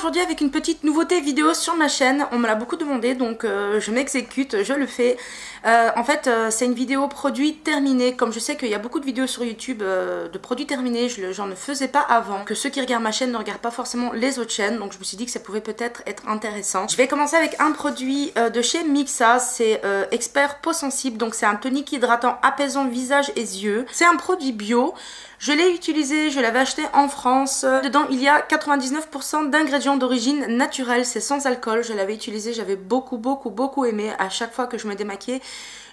aujourd'hui avec une petite nouveauté vidéo sur ma chaîne. On me l'a beaucoup demandé, donc je m'exécute, je le fais. En fait, c'est une vidéo produit terminé. Comme je sais qu'il y a beaucoup de vidéos sur YouTube de produits terminés, j'en ne faisais pas avant. Que ceux qui regardent ma chaîne ne regardent pas forcément les autres chaînes, donc je me suis dit que ça pouvait peut-être être intéressant. Je vais commencer avec un produit de chez Mixa, c'est Expert Peau Sensible. Donc c'est un tonique hydratant apaisant visage et yeux. C'est un produit bio. Je l'ai utilisé, je l'avais acheté en France. Dedans, il y a 99% d'ingrédients d'origine naturelle, c'est sans alcool. Je l'avais utilisé, j'avais beaucoup aimé. À chaque fois que je me démaquillais,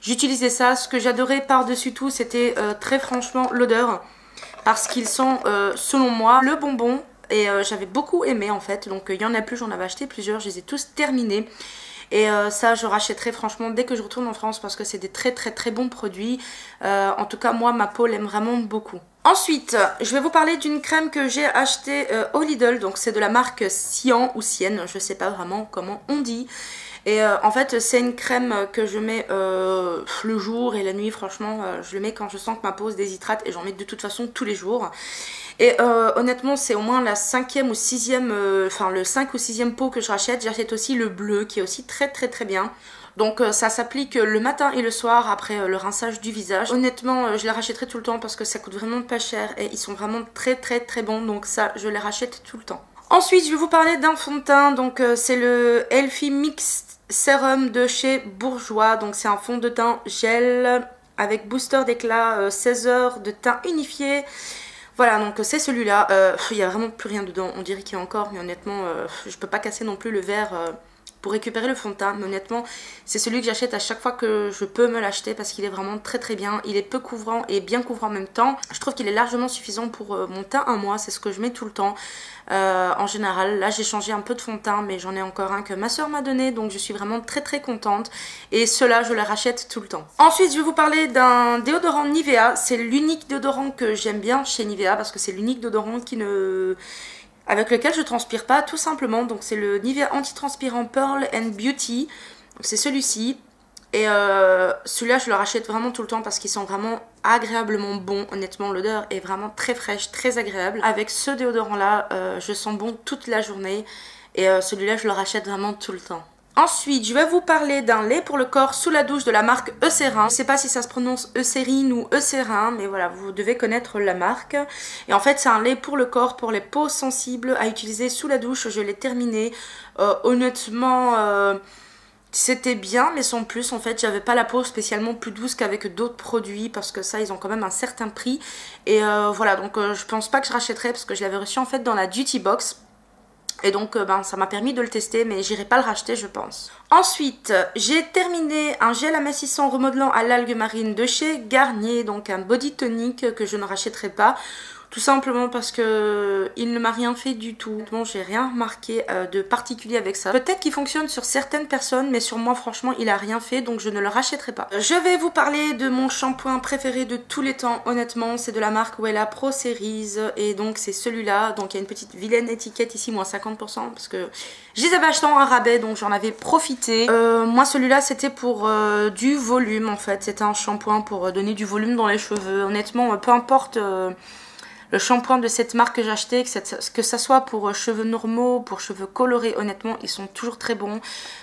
j'utilisais ça. Ce que j'adorais par-dessus tout, c'était très franchement l'odeur. Parce qu'ils sont, selon moi, le bonbon. Et j'avais beaucoup aimé en fait. Donc il y en a plus, j'en avais acheté plusieurs, je les ai tous terminés. Et ça je rachèterai franchement dès que je retourne en France parce que c'est des très bons produits. En tout cas moi ma peau l'aime vraiment beaucoup. Ensuite je vais vous parler d'une crème que j'ai achetée au Lidl. Donc c'est de la marque Sian ou Sienne, je sais pas vraiment comment on dit. Et en fait c'est une crème que je mets le jour et la nuit. Franchement je le mets quand je sens que ma peau se déshydrate et j'en mets de toute façon tous les jours. Et honnêtement c'est au moins la 5e ou 6e, enfin le 5 ou 6e pot que je rachète. J'achète aussi le bleu qui est aussi très bien. Donc ça s'applique le matin et le soir après le rinçage du visage. Honnêtement je les rachèterai tout le temps parce que ça coûte vraiment pas cher et ils sont vraiment très bons. Donc ça je les rachète tout le temps. Ensuite je vais vous parler d'un fond de teint. Donc c'est le Elfie Mix Serum de chez Bourjois. Donc c'est un fond de teint gel avec booster d'éclat, 16 heures de teint unifié. Voilà, donc c'est celui-là. Il n'y a vraiment plus rien dedans. On dirait qu'il y a encore, mais honnêtement, je peux pas casser non plus le verre pour récupérer le fond de teint. Mais honnêtement, c'est celui que j'achète à chaque fois que je peux me l'acheter parce qu'il est vraiment très bien. Il est peu couvrant et bien couvrant en même temps. Je trouve qu'il est largement suffisant pour mon teint à moi. C'est ce que je mets tout le temps. En général, là j'ai changé un peu de fond de teint, mais j'en ai encore un que ma soeur m'a donné, donc je suis vraiment très contente. Et ceux-là, je les rachète tout le temps. Ensuite, je vais vous parler d'un déodorant Nivea. C'est l'unique déodorant que j'aime bien chez Nivea parce que c'est l'unique déodorant avec lequel je transpire pas, tout simplement. Donc c'est le Nivea Antitranspirant Pearl and Beauty. C'est celui-ci. Et celui-là je le rachète vraiment tout le temps parce qu'ils sont vraiment agréablement bons. Honnêtement l'odeur est vraiment très fraîche, très agréable. Avec ce déodorant là je sens bon toute la journée. Et celui-là je le rachète vraiment tout le temps. Ensuite je vais vous parler d'un lait pour le corps sous la douche de la marque Eucérin. Je sais pas si ça se prononce Eucérine ou Eucérin, mais voilà, vous devez connaître la marque. Et en fait c'est un lait pour le corps, pour les peaux sensibles à utiliser sous la douche. Je l'ai terminé. Honnêtement c'était bien, mais sans plus. En fait j'avais pas la peau spécialement plus douce qu'avec d'autres produits parce que ça ils ont quand même un certain prix. Et voilà, donc je pense pas que je rachèterai parce que je l'avais reçu en fait dans la Duty Box. Et donc ça m'a permis de le tester, mais j'irai pas le racheter je pense. Ensuite j'ai terminé un gel amincissant remodelant à l'algue marine de chez Garnier. Donc un body tonic que je ne rachèterai pas. Tout simplement parce que il ne m'a rien fait du tout. Bon, j'ai rien remarqué de particulier avec ça. Peut-être qu'il fonctionne sur certaines personnes, mais sur moi franchement il a rien fait, donc je ne le rachèterai pas. Je vais vous parler de mon shampoing préféré de tous les temps. Honnêtement c'est de la marque Wella Pro Series et donc c'est celui-là. Donc il y a une petite vilaine étiquette ici, moins 50% parce que je les avais achetés en rabais, donc j'en avais profité. Moi celui-là c'était pour du volume en fait. C'était un shampoing pour donner du volume dans les cheveux. Honnêtement peu importe le shampoing de cette marque que j'ai acheté, que ça soit pour cheveux normaux, pour cheveux colorés, honnêtement ils sont toujours très bons.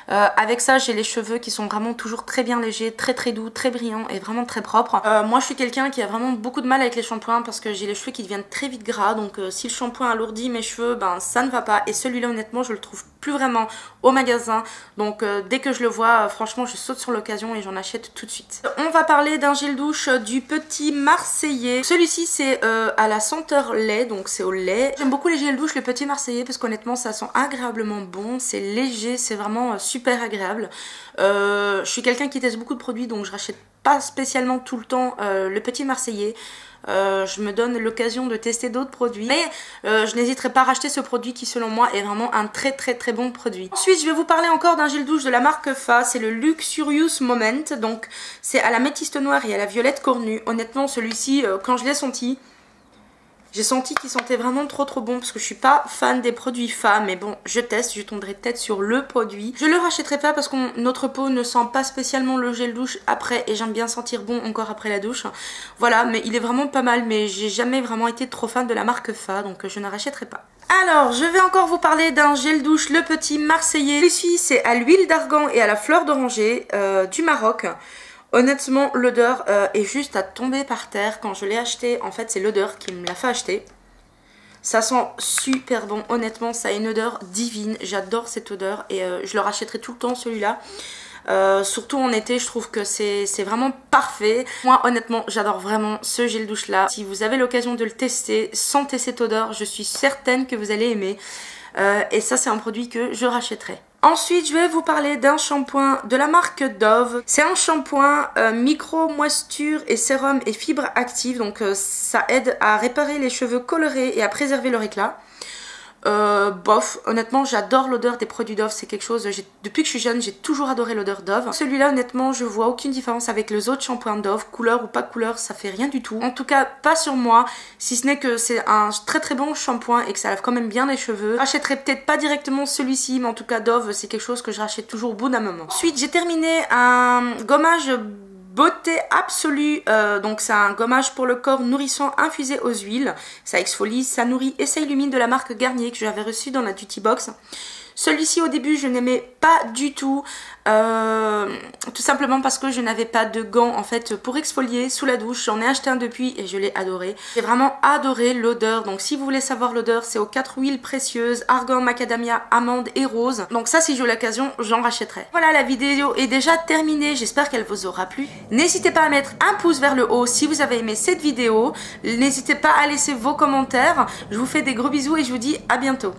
Avec ça j'ai les cheveux qui sont vraiment toujours très bien légers, très doux, très brillants et vraiment très propres. Moi je suis quelqu'un qui a vraiment beaucoup de mal avec les shampoings parce que j'ai les cheveux qui deviennent très vite gras. Donc si le shampoing alourdit mes cheveux, ben ça ne va pas. Et celui-là honnêtement je le trouve plus vraiment au magasin. Donc dès que je le vois, franchement je saute sur l'occasion et j'en achète tout de suite. On va parler d'un gel douche du Petit Marseillais. Celui-ci c'est à la senteur lait, donc c'est au lait. J'aime beaucoup les gels douche le Petit Marseillais parce qu'honnêtement ça sent agréablement bon. C'est léger, c'est vraiment super agréable. Je suis quelqu'un qui teste beaucoup de produits, donc je rachète pas spécialement tout le temps le Petit Marseillais. Je me donne l'occasion de tester d'autres produits, mais je n'hésiterai pas à racheter ce produit qui selon moi est vraiment un très bon produit. Ensuite je vais vous parler encore d'un gel douche de la marque Fa, c'est le Luxurious Moment. Donc c'est à la métiste noire et à la violette cornue. Honnêtement celui-ci quand je l'ai senti, J'ai senti qu'il sentait vraiment trop bon parce que je suis pas fan des produits femmes, mais bon, je teste, je tomberai peut-être sur le produit. Je le rachèterai pas parce que notre peau ne sent pas spécialement le gel douche après et j'aime bien sentir bon encore après la douche. Voilà, mais il est vraiment pas mal, mais j'ai jamais vraiment été trop fan de la marque Fa, donc je ne rachèterai pas. Alors, je vais encore vous parler d'un gel douche, le petit Marseillais. Celui-ci, c'est à l'huile d'argan et à la fleur d'oranger du Maroc. Honnêtement, l'odeur est juste à tomber par terre. Quand je l'ai acheté, en fait, c'est l'odeur qui me l'a fait acheter. Ça sent super bon. Honnêtement, ça a une odeur divine. J'adore cette odeur et je le rachèterai tout le temps, celui-là. Surtout en été, je trouve que c'est vraiment parfait. Moi, honnêtement, j'adore vraiment ce gel douche-là. Si vous avez l'occasion de le tester, sentez cette odeur. Je suis certaine que vous allez aimer. Et ça, c'est un produit que je rachèterai. Ensuite, je vais vous parler d'un shampoing de la marque Dove. C'est un shampoing micro moisture et sérum et fibres actives. Donc ça aide à réparer les cheveux colorés et à préserver leur éclat. Bof, honnêtement j'adore l'odeur des produits Dove, c'est quelque chose, depuis que je suis jeune j'ai toujours adoré l'odeur Dove. Celui-là honnêtement je vois aucune différence avec les autres shampoings Dove, couleur ou pas couleur ça fait rien du tout. En tout cas pas sur moi, si ce n'est que c'est un très bon shampoing et que ça lave quand même bien les cheveux. Je rachèterai peut-être pas directement celui-ci mais en tout cas Dove c'est quelque chose que je rachète toujours au bout d'un moment. Ensuite j'ai terminé un gommage beauté absolue, donc c'est un gommage pour le corps nourrissant infusé aux huiles. Ça exfolie, ça nourrit et ça illumine de la marque Garnier que j'avais reçu dans la Duty Box. Celui-ci au début je n'aimais pas du tout, tout simplement parce que je n'avais pas de gants en fait pour exfolier sous la douche. J'en ai acheté un depuis et je l'ai adoré. J'ai vraiment adoré l'odeur, donc si vous voulez savoir l'odeur c'est aux 4 huiles précieuses, argan, macadamia, amande et rose. Donc ça si j'ai l'occasion j'en rachèterai. Voilà, la vidéo est déjà terminée, j'espère qu'elle vous aura plu. N'hésitez pas à mettre un pouce vers le haut si vous avez aimé cette vidéo. N'hésitez pas à laisser vos commentaires. Je vous fais des gros bisous et je vous dis à bientôt.